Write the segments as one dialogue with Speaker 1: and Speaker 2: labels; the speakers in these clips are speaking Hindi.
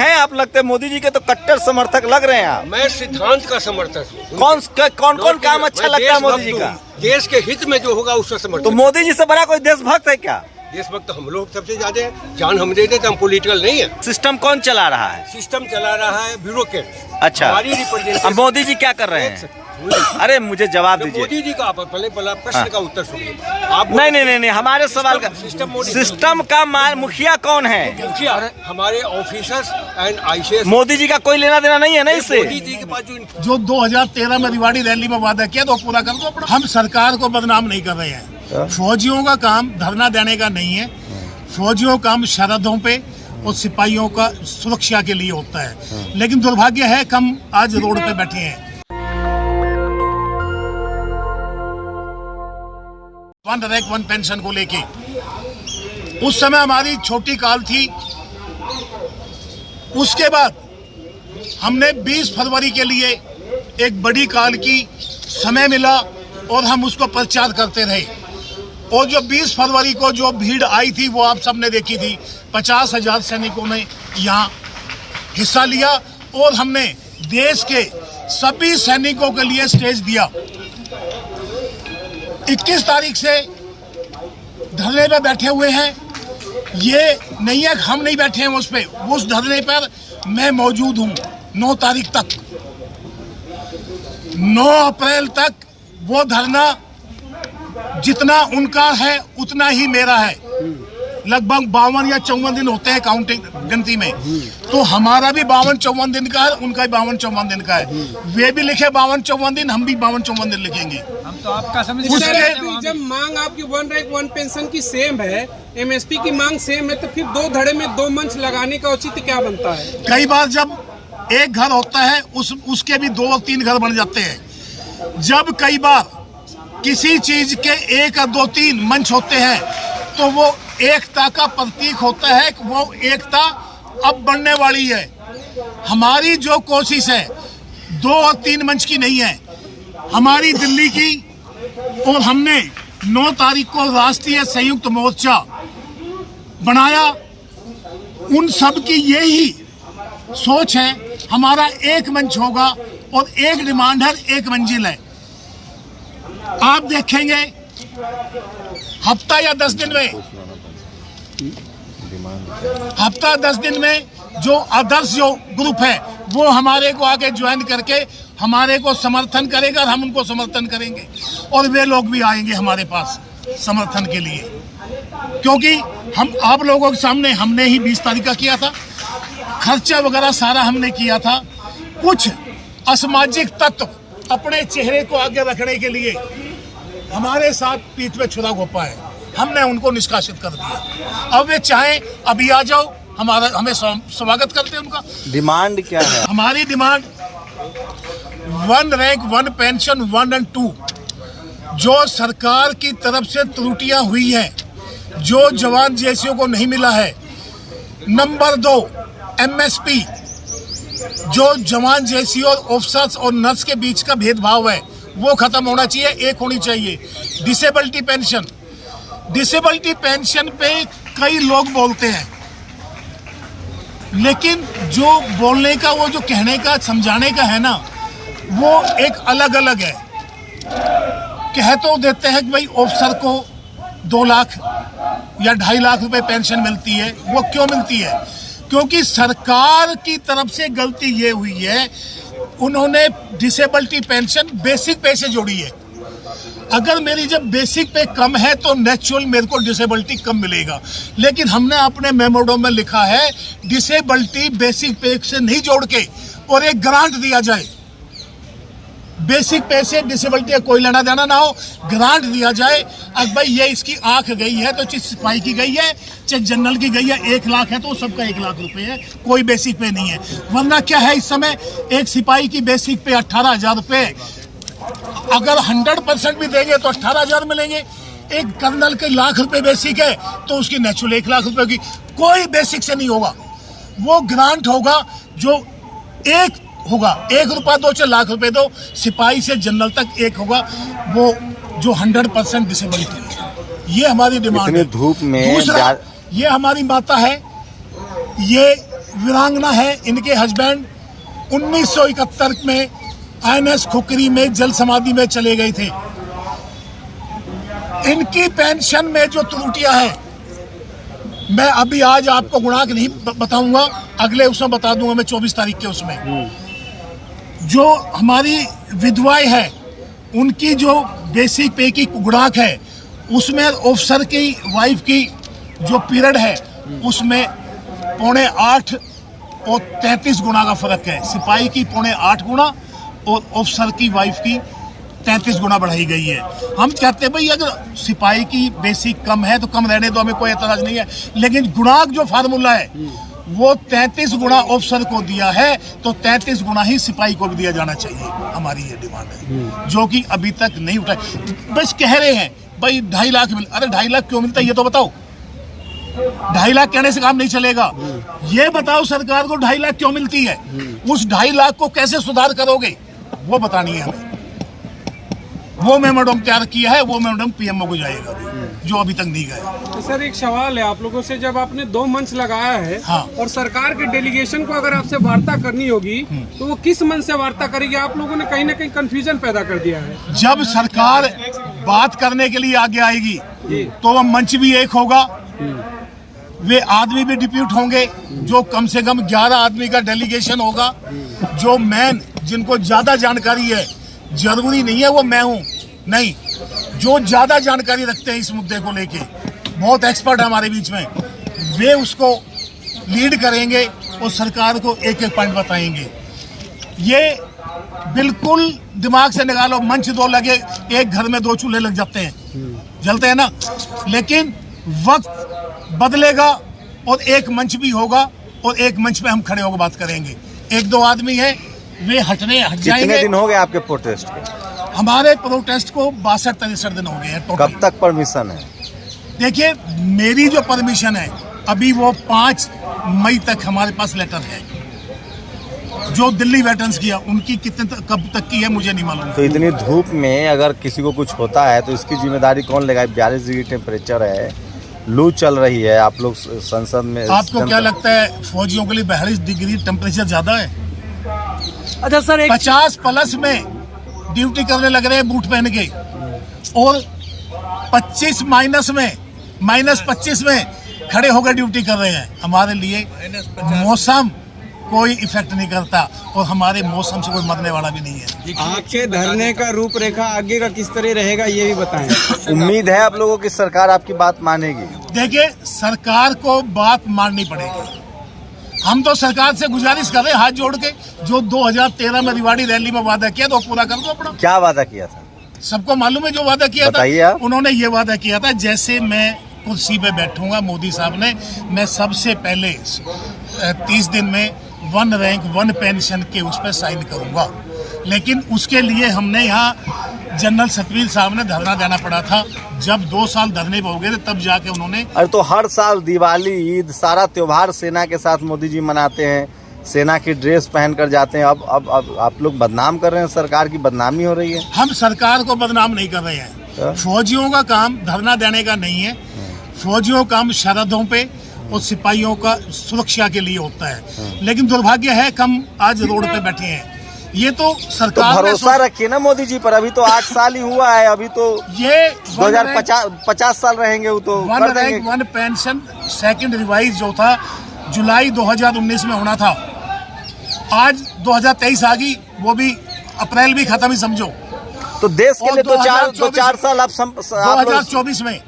Speaker 1: हैं आप, लगते हैं मोदी जी के तो कट्टर समर्थक लग रहे हैं आप।
Speaker 2: मैं सिद्धांत का समर्थक हूँ।
Speaker 1: कौन काम अच्छा लगता है मोदी जी का?
Speaker 2: देश के हित में जो होगा उसका समर्थन।
Speaker 1: तो मोदी जी से बड़ा कोई देशभक्त है क्या?
Speaker 2: देशभक्त हम लोग सबसे ज्यादा जान हम दे देते, हम पॉलिटिकल नहीं है।
Speaker 1: सिस्टम कौन चला रहा है?
Speaker 2: सिस्टम चला रहा है ब्यूरोक्रेट।
Speaker 1: अच्छा,
Speaker 2: हमारी रिप्रेजेंटेटिव।
Speaker 1: अब मोदी जी क्या कर रहे हैं? अरे मुझे जवाब दीजिए।
Speaker 2: मोदी जी का आप पहले प्रश्न का उत्तर सुनिए आप।
Speaker 1: नहीं, हमारे सवाल का सिस्टम का मुखिया कौन है?
Speaker 2: मुखिया हमारे officers and ICS.
Speaker 1: Modi ji का कोई लेना देना नहीं है ना इससे?
Speaker 2: मोदी जी के पास
Speaker 3: जो 2013 में रिवाड़ी रैली में वादा किया तो पूरा कर दो। हम सरकार को बदनाम नहीं कर रहे हैं। फौजियों का काम धरना देने का नहीं है। फौजियों का काम सरहदों पे और सिपाहियों का सुरक्षा के लिए होता है। लेकिन दुर्भाग्य है कि हम आज रोड पे बैठे हैं। वन रैंक वन पेंशन को लेके उस समय हमारी छोटी काल थी। उसके बाद हमने 20 फरवरी के लिए एक बड़ी काल की समय मिला और हम उसको प्रचार करते रहे। और जो 20 फरवरी को जो भीड़ आई थी वो आप सबने देखी थी। 50,000 सैनिकों ने यहाँ हिस्सा लिया और हमने देश के सभी सैनिकों के लिए स्टेज दिया। 21 तारीख से धरने पर बैठे हुए हैं। ये नहीं है हम नहीं बैठे हैं उस पे, उस धरने पर मैं मौजूद हूँ 9 तारीख तक। 9 अप्रैल तक वो धरना जितना उनका है उतना ही मेरा है। लगभग 52 या 54 दिन होते हैं काउंटिंग गिनती में। तो हमारा भी 52-54 दिन का है, उनका भी 52-54 दिन का है। वे भी लिखे 52-54 दिन, हम भी 52-54 दिन लिखेंगे।
Speaker 4: हम तो आपका समझ
Speaker 5: जब मांग आपकी वन रैंक वन पेंशन की सेम है, एमएसपी की मांग सेम है, तो फिर 2 धड़े में 2 मंच लगाने का औचित्य क्या बनता है?
Speaker 3: कई बार जब एक घर होता है उसके भी 2 और 3 घर बन जाते हैं। जब कई बार किसी चीज के 1 और 2 3 मंच होते हैं तो वो एकता का प्रतीक होता है। वो एकता अब बढ़ने वाली है। हमारी जो कोशिश है 2 और 3 मंच की नहीं है, हमारी दिल्ली की। और हमने 9 तारीख को राष्ट्रीय संयुक्त मोर्चा बनाया। उन सब की यही सोच है, हमारा एक मंच होगा और एक डिमांड है, एक मंजिल है। आप देखेंगे हफ्ता या 10 दिन में, हफ्ता 10 दिन में जो आदर्श जो ग्रुप है वो हमारे को आगे ज्वाइन करके हमारे को समर्थन करेगा और हम उनको समर्थन करेंगे। और वे लोग भी आएंगे हमारे पास समर्थन के लिए, क्योंकि हम आप लोगों के सामने हमने ही 20 तारीख का किया था। खर्चा वगैरह सारा हमने किया था। कुछ असामाजिक तत्व अपने चेहरे को आगे रखने के लिए हमारे साथ पीठ पे छुरा घोपा है। हमने उनको निष्कासित कर दिया। अब वे चाहें अभी आ जाओ, हमें स्वागत करते हैं उनका।
Speaker 1: डिमांड क्या है?
Speaker 3: हमारी demand one rank one pension 1 और 2 जो सरकार की तरफ से त्रुटियां हुई हैं, जो जवान जैसियों को नहीं मिला है। नंबर 2 एमएसपी, जो जवान जैसी और ऑफिसर्स और नर्स के बीच का भेदभाव है वो खत्म होना चाहिए, एक होनी चाहिए। डिसेबिलिटी पेंशन, डिसेबिलिटी पेंशन पे कई लोग बोलते हैं, लेकिन जो बोलने का वो जो कहने का समझाने का है ना वो एक अलग अलग है। कह तो देते हैं कि भाई ऑफिसर को 2 लाख या 2.5 लाख रुपए पेंशन मिलती है। वो क्यों मिलती है? क्योंकि सरकार की तरफ से गलती ये हुई है, उन्होंने डिसेबिलिटी पेंशन बेसिक पे से जोड़ी है। अगर मेरी जब बेसिक पे कम है तो नेचुरल मेरे को डिसेबिलिटी कम मिलेगा। लेकिन हमने अपने मेमोडो में लिखा है डिसेबिलिटी बेसिक पे से नहीं जोड़ के और एक ग्रांट दिया जाए। बेसिक पे से डिसेबिलिटी कोई लेना देना ना हो, ग्रांट दिया जाए। अब भाई ये इसकी आंख गई है तो चाहे सिपाही की गई है चाहे जनरल की गई है, 1 लाख है तो सबका 1 लाख रुपए है, कोई बेसिक पे नहीं है। वरना क्या है, इस समय एक सिपाही की बेसिक पे 18,000 रुपए, अगर 100% भी देंगे तो 18,000 मिलेंगे। एक कर्नल के 1 लाख रुपए बेसिक है तो उसकी नेचुरल 1 लाख रुपए की कोई बेसिक से नहीं होगा। वो ग्रांट होगा जो एक होगा, 1 रुपया दो चाहे लाख रुपए दो, सिपाही से जनरल तक एक होगा, वो जो 100% डिसेबिलिटी है। ये हमारी डिमांड है।
Speaker 1: धूप में
Speaker 3: दूसरा ये हमारी माता है, ये वीरांगना है, इनके हस्बैंड 1971 में INS खुकरी में जल समाधि में चले गए थे। इनकी पेंशन में जो त्रुटियां हैं, मैं अभी आज आपको गुणांक नहीं बताऊंगा, अगले उसमें बता दूंगा मैं 24 तारीख के उसमें। जो हमारी विधवाएं हैं उनकी जो बेसिक पे की गुणांक है उसमें ऑफिसर की वाइफ की जो पीरियड है उसमें 7.5 और 33 गुना का फर्क है। सिपाही की 7.5 गुना और ऑफिसर की वाइफ की 33 गुना बढ़ाई गई है। हम कहते हैं भाई अगर सिपाही की बेसिक कम है तो कम रहने दो, हमें कोई एतराज नहीं है, लेकिन गुणांक जो फार्मूला है वो 33 गुना ऑफिसर को दिया है तो 33 गुना ही सिपाही को भी दिया जाना चाहिए। हमारी ये डिमांड है जो कि अभी तक नहीं उठा। बस कह रहे हैं भाई 2.5 लाख मिल, अरे 2.5 लाख क्यों मिलता है ये तो बताओ। 2.5 लाख कहने से काम नहीं चलेगा। ये बताओ सरकार को 2.5 लाख क्यों मिलती है, उस 2.5 लाख को कैसे सुधार करोगे वो बतानी है हमें। वो मेमोरेंडम तैयार किया है, वो मेमोरेंडम पीएमओ को जाएगा जो अभी तक नहीं गया।
Speaker 5: तो सर एक सवाल है आप लोगों से, जब आपने 2 मंच लगाया है
Speaker 3: हाँ।
Speaker 5: और सरकार के डेलीगेशन को अगर आपसे वार्ता करनी होगी तो वो किस मन से वार्ता करेगी? आप लोगों ने कहीं ना कहीं कंफ्यूजन पैदा कर दिया है।
Speaker 3: जब सरकार बात करने के लिए आगे आएगी तो वह मंच भी एक होगा, वे आदमी भी डिप्यूट होंगे, जो कम से कम 11 आदमी का डेलीगेशन होगा, जो मैन जिनको ज्यादा जानकारी है, जरूरी नहीं है वो मैं हूं, नहीं, जो ज्यादा जानकारी रखते हैं इस मुद्दे को लेके, बहुत एक्सपर्ट है हमारे बीच में, वे उसको लीड करेंगे और सरकार को एक एक पॉइंट बताएंगे। ये बिल्कुल दिमाग से निकालो, मंच 2 लगे, एक घर में 2 चूल्हे लग जाते हैं, जलते हैं ना, लेकिन वक्त बदलेगा और एक मंच भी होगा और एक मंच पे हम खड़े होकर बात करेंगे। 1-2 आदमी है वे हट जाएंगे।
Speaker 1: कितने दिन हो गए आपके प्रोटेस्ट के?
Speaker 3: हमारे प्रोटेस्ट को 62-63 दिन हो गए हैं टोटल।
Speaker 1: कब तक परमिशन है?
Speaker 3: देखिए मेरी जो परमिशन है अभी वो 5 मई तक हमारे पास लेटर है। जो दिल्ली वेटरन्स किया उनकी कब तक की है मुझे नहीं मालूम।
Speaker 1: तो इतनी धूप में अगर किसी को कुछ होता है तो इसकी जिम्मेदारी कौन लेगा? 42 डिग्री टेम्परेचर है, लू चल रही है, आप लोग संसद में।
Speaker 3: आपको क्या लगता है फौजियों के लिए 42 डिग्री टेम्परेचर ज्यादा है?
Speaker 5: अच्छा सर
Speaker 3: 50+ में ड्यूटी करने लग रहे हैं बूट पहन के, और 25 माइनस में -25 में खड़े होकर ड्यूटी कर रहे हैं। हमारे लिए मौसम कोई इफेक्ट नहीं करता और हमारे मौसम से कोई मरने वाला भी नहीं है।
Speaker 4: आपके धरने का रूपरेखा आगे का किस तरह रहेगा ये भी बताएं।
Speaker 1: उम्मीद है आप लोगों की सरकार आपकी बात मानेगी?
Speaker 3: देखिए सरकार को बात माननी पड़ेगी। हम तो सरकार से गुजारिश कर रहे हैं हाथ जोड़ के, जो 2013 में रिवाड़ी रैली में वादा किया तो पूरा कर दो अपना।
Speaker 1: क्या वादा किया था?
Speaker 3: सबको मालूम है जो वादा किया
Speaker 1: बताइए
Speaker 3: था।
Speaker 1: आप।
Speaker 3: उन्होंने ये वादा किया था जैसे मैं कुर्सी पे बैठूंगा मोदी साहब ने, मैं सबसे पहले 30 दिन में 1 रैंक 1 पेंशन के उस पर साइन करूंगा। लेकिन उसके लिए हमने यहाँ जनरल सतवीर साहब ने धरना देना पड़ा था। जब 2 साल धरने पे हो गए तब जाके उन्होंने।
Speaker 1: अरे तो हर साल दिवाली, ईद, सारा त्योहार सेना के साथ मोदी जी मनाते हैं, सेना की ड्रेस पहन कर जाते हैं। अब आप लोग बदनाम कर रहे हैं, सरकार की बदनामी हो रही है।
Speaker 3: हम सरकार को बदनाम नहीं कर रहे हैं।
Speaker 1: तो?
Speaker 3: फौजियों का काम धरना देने का नहीं है, फौजियों का काम सरहदों पे और सिपाहियों का सुरक्षा के लिए होता है। लेकिन दुर्भाग्य है हम आज रोड पे बैठे हैं। ये तो सरकार
Speaker 1: तो भरोसा रखिए ना मोदी जी पर। अभी तो 8 साल ही हुआ है, अभी तो
Speaker 3: ये
Speaker 1: 2050 साल रहेंगे वो तो
Speaker 3: 1 रैंक 1 पेंशन सेकंड रिवाइज जो था जुलाई 2019 में होना था, आज 2023 आ गई, वो भी अप्रैल भी खत्म ही समझो।
Speaker 1: तो देश के लिए 2-4 साल आप
Speaker 3: 2024 में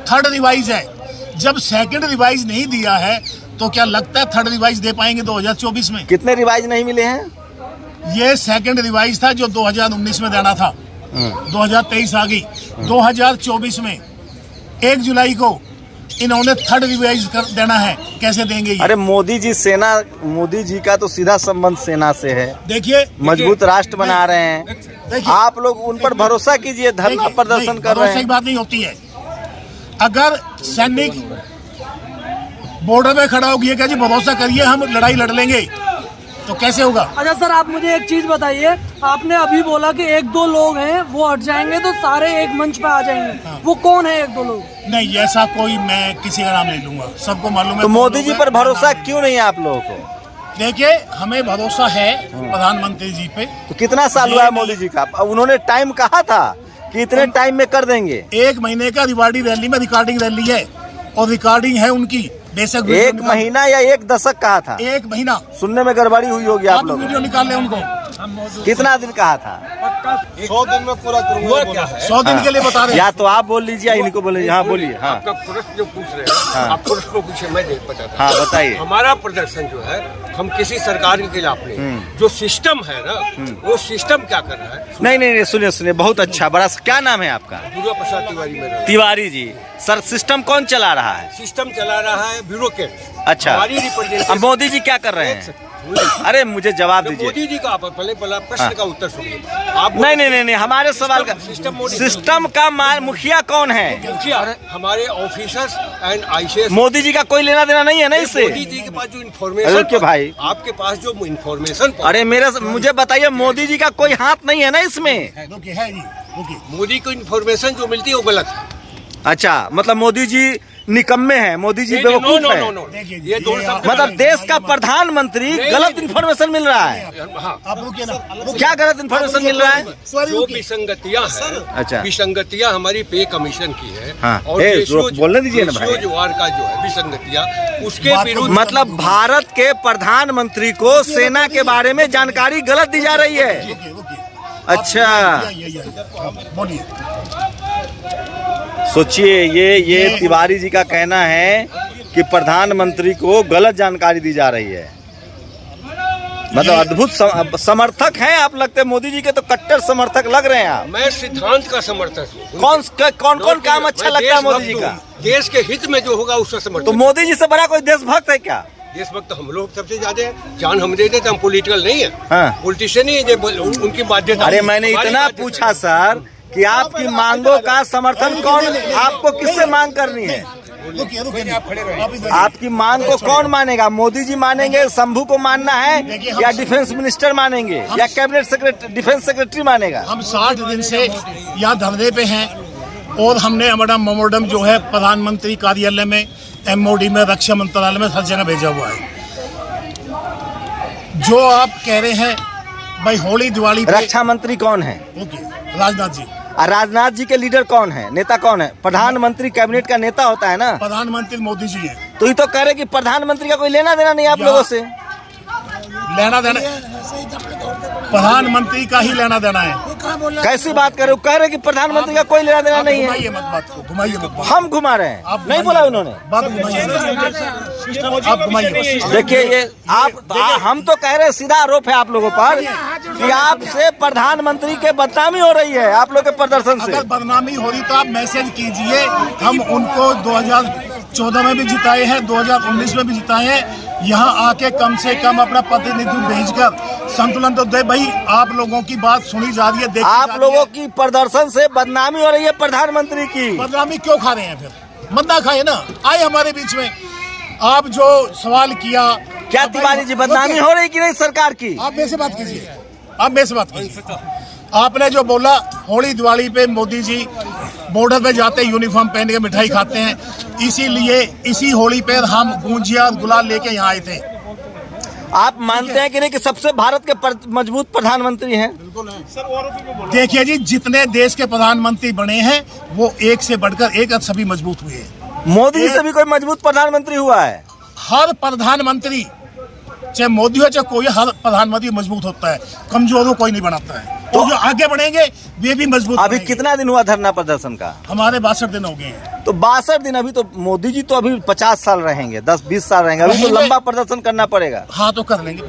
Speaker 3: 3rd रिवाइज है। जब 2nd रिवाइज नहीं दिया है तो क्या लगता है 3rd रिवाइज दे पाएंगे 2024 में?
Speaker 1: कितने रिवाइज नहीं मिले हैं?
Speaker 3: ये 2nd रिवाइज था जो 2019 में देना था, 2023 आ गई। 2024 में 1 जुलाई को इन्होंने 3rd रिवाइज कर देना है, कैसे देंगे ये?
Speaker 1: अरे मोदी जी का तो सीधा संबंध सेना से है।
Speaker 3: देखिए
Speaker 1: मजबूत राष्ट्र बना रहे हैं, आप लोग उन पर भरोसा कीजिए। धरना प्रदर्शन कर रहे हैं,
Speaker 3: की बात नहीं होती है। अगर सैनिक बॉर्डर पे खड़ा हो गया क्या जी भरोसा करिए हम लड़ाई लड़ लेंगे, तो कैसे होगा?
Speaker 6: अच्छा सर, आप मुझे एक चीज बताइए, आपने अभी बोला कि एक दो लोग हैं वो हट जाएंगे तो सारे एक मंच पे आ जाएंगे,
Speaker 3: हाँ।
Speaker 6: वो कौन है एक दो लोग?
Speaker 3: नहीं, ऐसा कोई मैं किसी का नाम नहीं लूंगा, सबको मालूम है।
Speaker 1: तो मोदी जी पर भरोसा
Speaker 3: क्यों?
Speaker 1: क्यों नहीं है आप लोगों को?
Speaker 3: देखिए, हमें भरोसा है प्रधानमंत्री जी पे।
Speaker 1: तो कितना साल हुआ है मोदी जी का? अब उन्होंने टाइम कहा था कि इतने टाइम में कर देंगे।
Speaker 3: 1 महीने का रिवाड़ी रैली में रिकॉर्डिंग रैली है और रिकॉर्डिंग है उनकी। बेशक
Speaker 1: 1 महीना या 1 दशक कहा था?
Speaker 3: 1 महीना।
Speaker 1: सुनने में गड़बड़ी हुई होगी आप
Speaker 3: आप
Speaker 1: लोग।
Speaker 3: वीडियो निकाल ले उनको।
Speaker 1: कितना दिन कहा था?
Speaker 2: 100 दिन में पूरा करूंगा क्या है?
Speaker 3: 100 दिन के लिए बता रहे हैं।
Speaker 1: या तो आप बोल लीजिए या इनको बोलिए। हाँ बोलिए। हाँ
Speaker 2: आपका प्रश्न जो पूछ रहे हैं,
Speaker 1: हाँ।
Speaker 2: आप प्रश्न को पूछे, मैं नहीं बताता।
Speaker 1: हाँ बताइए।
Speaker 2: हमारा प्रदर्शन जो है, हम किसी सरकार के खिलाफ नहीं, जो सिस्टम है ना, वो सिस्टम क्या कर रहा है।
Speaker 1: नहीं, सुनिए सुनिए, बहुत अच्छा, बड़ा क्या नाम है आपका?
Speaker 2: दुर्गा प्रसाद तिवारी मेरा।
Speaker 1: तिवारी जी, सर सिस्टम कौन चला रहा है?
Speaker 2: सिस्टम चला रहा है ब्यूरोक्रेट।
Speaker 1: अच्छा,
Speaker 2: हमारी
Speaker 1: अब
Speaker 2: रिप्रेजेंटेशन।
Speaker 1: मोदी जी क्या कर रहे हैं? अरे मुझे जवाब
Speaker 2: तो
Speaker 1: दीजिए।
Speaker 2: मोदी जी का आप पहले प्रश्न
Speaker 1: हाँ।
Speaker 2: का उत्तर सुनिए। आप
Speaker 1: नहीं, हमारे सवाल का सिस्टम का मुखिया कौन है?
Speaker 2: मुखिया हमारे officers and ICS.
Speaker 1: Modi ji का कोई लेना देना नहीं है ना इससे?
Speaker 2: मोदी जी के पास जो इन्फॉर्मेशन,
Speaker 1: अरे भाई,
Speaker 2: आपके पास जो इन्फॉर्मेशन,
Speaker 1: अरे मुझे बताइए, मोदी जी का कोई हाथ नहीं है ना इसमें?
Speaker 3: रुकिए, है जी, रुकिए।
Speaker 2: मोदी को इन्फॉर्मेशन जो मिलती है वो गलत है।
Speaker 1: अच्छा, मतलब मोदी जी निकम्मे हैं, मोदी जी बेवकूफ है।
Speaker 3: देखिए,
Speaker 2: ये दोनों शब्द
Speaker 1: मतलब देश का प्रधानमंत्री गलत इन्फॉर्मेशन मिल रहा है।
Speaker 2: हाँ,
Speaker 3: आप रुकिए ना।
Speaker 1: क्या गलत इन्फॉर्मेशन मिल रहा है?
Speaker 2: जो विसंगतियां हैं,
Speaker 1: अच्छा।
Speaker 2: विसंगतियां हमारी पे कमीशन की है।
Speaker 1: हाँ,
Speaker 2: और
Speaker 1: बोलने दीजिए ना भाई।
Speaker 2: जोआर का जो है विसंगतियां, उसके विरुद्ध
Speaker 1: मतलब भारत के प्रधानमंत्री को सेना के बारे में जानकारी गलत दी जा रही है।
Speaker 3: रुकिए।
Speaker 1: अच्छा,
Speaker 3: बोलिए।
Speaker 1: सोचिए, ये तिवारी जी का कहना है कि प्रधानमंत्री को गलत जानकारी दी जा रही है। मतलब अद्भुत समर्थक हैं आप, लगते हैं मोदी जी के तो कट्टर समर्थक लग रहे हैं आप।
Speaker 2: मैं सिद्धांत का समर्थक हूँ।
Speaker 1: कौन काम अच्छा लगता है मोदी जी का?
Speaker 2: देश के हित में जो होगा उसका समर्थन।
Speaker 1: तो मोदी जी से बड़ा कोई देशभक्त है क्या?
Speaker 2: देशभक्त हम लोग सबसे ज्यादा जान हम दे देते, हम पॉलिटिकल नहीं है।
Speaker 1: हाँ।
Speaker 2: पॉलिटिशियन ही है, उनकी बाध्यता।
Speaker 1: अरे मैंने इतना पूछा सर कि आपकी मांगों का समर्थन कौन, आपको किससे मांग करनी है? आपकी मांग को कौन मानेगा? मोदी जी मानेंगे, शंभू को मानना है, या डिफेंस मिनिस्टर मानेंगे, या कैबिनेट सेक्रेटरी, डिफेंस सेक्रेटरी मानेगा?
Speaker 3: हम 60 दिन से यहाँ धरने पे हैं और हमने हमारा मेमोरेंडम जो है प्रधानमंत्री कार्यालय में, MOD में, रक्षा मंत्रालय में, हर जगह भेजा हुआ है। जो आप कह रहे हैं भाई, होली दिवाली पे
Speaker 1: रक्षा मंत्री कौन है?
Speaker 3: राजनाथ जी।
Speaker 1: और राजनाथ जी के लीडर कौन है, नेता कौन है? प्रधानमंत्री कैबिनेट का नेता होता है ना।
Speaker 3: प्रधानमंत्री मोदी जी है।
Speaker 1: तो ये तो कह रहे कि प्रधानमंत्री का कोई लेना देना नहीं आप लोगों से।
Speaker 3: लेना देना प्रधानमंत्री का ही लेना देना है।
Speaker 1: कैसी बात कर रहे हो? कह रहे कि प्रधानमंत्री का कोई लेना देना नहीं है।
Speaker 3: घुमाइए मत बात को, घुमाइए मत बात।
Speaker 1: हम घुमा रहे हैं,
Speaker 3: आप
Speaker 1: नहीं बोला उन्होंने।
Speaker 3: बात घुमाइए, आप घुमाइए।
Speaker 1: देखिए, ये हम तो कह रहे हैं, सीधा आरोप है आप लोगों पर कि आपसे प्रधानमंत्री के बदनामी हो रही है आप लोग के प्रदर्शन से।
Speaker 3: अगर बदनामी हो रही तो आप मैसेज कीजिए। हम उनको 2014 में भी जिताए हैं, 2019 में भी जिताए हैं। यहाँ आके कम से कम अपना प्रतिनिधि भेजकर संतुलन तो दे। भाई, आप लोगों की बात सुनी जा रही है, देखी
Speaker 1: आप
Speaker 3: जा रही
Speaker 1: लोगों
Speaker 3: है।
Speaker 1: की प्रदर्शन से बदनामी हो रही है प्रधानमंत्री की।
Speaker 3: बदनामी क्यों खा रहे हैं? फिर मत ना खाए ना, आए हमारे बीच में। आप जो सवाल किया,
Speaker 1: क्या तिवारी जी, बदनामी हो रही कि नहीं सरकार की?
Speaker 3: आप मेरे से बात कीजिए, आप मेरे से बात कीजिए। आपने जो बोला, होली दिवाली पे मोदी जी बॉर्डर पे जाते यूनिफॉर्म पहन के मिठाई खाते हैं, इसीलिए इसी होली पे हम गुंजिया गुलाल लेके यहाँ आए थे।
Speaker 1: आप मानते हैं कि नहीं कि सबसे भारत के मजबूत प्रधानमंत्री हैं?
Speaker 3: देखिए जी, जितने देश के प्रधानमंत्री बने हैं वो एक से बढ़कर एक सभी मजबूत हुए हैं।
Speaker 1: मोदी जी से भी कोई मजबूत प्रधानमंत्री हुआ है?
Speaker 3: हर प्रधानमंत्री, चाहे मोदी हो चाहे कोई, हर प्रधानमंत्री मजबूत होता है, कमजोर कोई नहीं बनाता है। तो जो आगे बढ़ेंगे वे भी मजबूत
Speaker 1: अभी
Speaker 3: बनेंगे।
Speaker 1: कितना दिन हुआ धरना प्रदर्शन का?
Speaker 3: हमारे 62 दिन हो गए हैं।
Speaker 1: तो 62 दिन, अभी तो मोदी जी तो अभी 50 साल रहेंगे, 10-20 साल रहेंगे, अभी तो लंबा प्रदर्शन करना पड़ेगा।
Speaker 3: हाँ, तो कर लेंगे,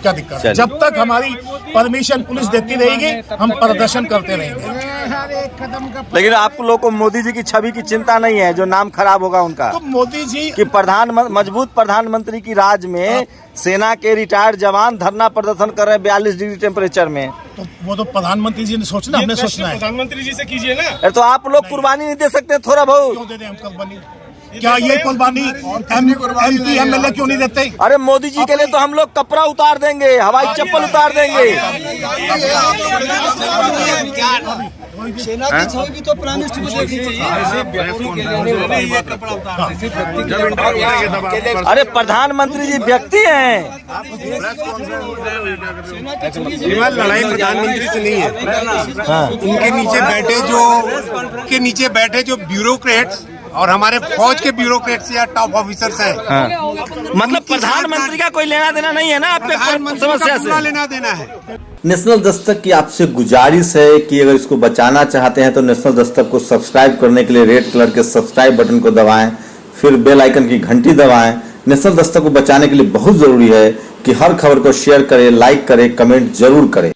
Speaker 3: क्या दिक्कत है? जब तक हमारी परमिशन पुलिस देती रहेगी हम प्रदर्शन करते रहेंगे।
Speaker 1: लेकिन आप लोग को मोदी जी की छवि की चिंता नहीं है, जो नाम खराब होगा उनका?
Speaker 3: तो मोदी जी
Speaker 1: कि मजबूत प्रधानमंत्री की राज में सेना के रिटायर्ड जवान धरना प्रदर्शन कर रहे हैं 42 डिग्री टेम्परेचर में।
Speaker 3: तो वो तो प्रधानमंत्री जी ने सोचना, हमने सोचना है।
Speaker 5: प्रधानमंत्री जी से कीजिए ना।
Speaker 1: अरे तो आप लोग कुर्बानी नहीं दे सकते थोड़ा बहुत?
Speaker 3: क्यों दे दें हम कुर्बानी? क्या ये कुर्बानी MP MLA क्यों नहीं देते?
Speaker 1: अरे मोदी जी के लिए तो हम लोग कपड़ा उतार देंगे, हवाई चप्पल उतार देंगे।
Speaker 4: सेना की छवि भी तो प्राइम मिनिस्टर को देखनी चाहिए।
Speaker 1: अरे प्रधानमंत्री जी व्यक्ति हैं।
Speaker 7: लड़ाई प्रधानमंत्री से नहीं है। उनके नीचे बैठे जो ब्यूरोक्रेट्स और हमारे फौज के ब्यूरोक्रेट्स या टॉप ऑफिसर्स हैं।
Speaker 1: मतलब प्रधानमंत्री का कोई लेना देना नहीं है ना आपके समस्या से?
Speaker 7: लेना देना है।
Speaker 8: नेशनल दस्तक की आपसे गुजारिश है कि अगर इसको बचाना चाहते हैं तो नेशनल दस्तक को सब्सक्राइब करने के लिए रेड कलर के सब्सक्राइब बटन को दबाएं, फिर बेल आइकन की घंटी दबाएं। नेशनल दस्तक को बचाने के लिए बहुत जरूरी है कि हर खबर को शेयर करें, लाइक करें, कमेंट जरूर करें।